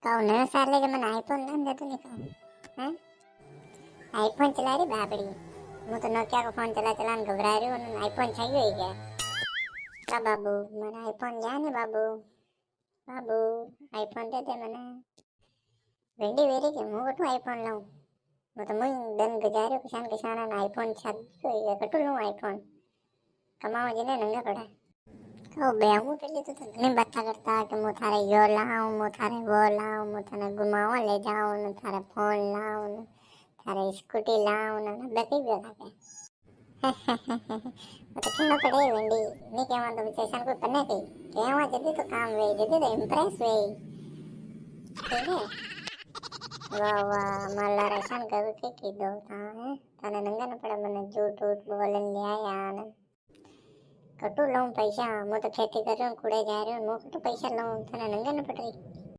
कहू नयो साल लेके मैंने आईफोन ना दे तो नहीं कहूँ हैं। आईफोन चला रही बापड़ी, હું તો નોકિયા કો ફોન ચલા ચલા ઘબરા રહ્યો અને આઈફોન चाहिए ही क्या का बाबू मैंने आईफोन लिया नहीं बाबू, बाबू आईफोन दे दे मैंने वेंडी वेरी के मुंह कटू आईफोन लाऊं, मैं तो मुई दिन गुजारे किसान किसान ना आईफोन चाहिए कटू लूं आईफोन कमाओ जिने नंगा पड़ा तो बेहू पहले तो घनी बात करता कि मु थारे यो लाऊं मु थारे वो लाऊं मु थारे घुमावा ले जाऊं ने थारे फोन लाऊं ने थारे स्कूटी लाऊं ने बेकी भी था तो कहना पड़े वेंडी नहीं कहवा तो स्टेशन को करने की कहवा जल्दी तो काम वे जल्दी तो इम्प्रेस वे ठीक है। वाह वाह माला रेशन करू के कीधो था है तने नंगा न पड़े मने झूठ झूठ बोले ले आया ने कटू लऊं पैसा मु तो खेती कर रही हूं कूड़े जा रही हूं मु कटू पैसा लऊं तने नंगा न पड़ रही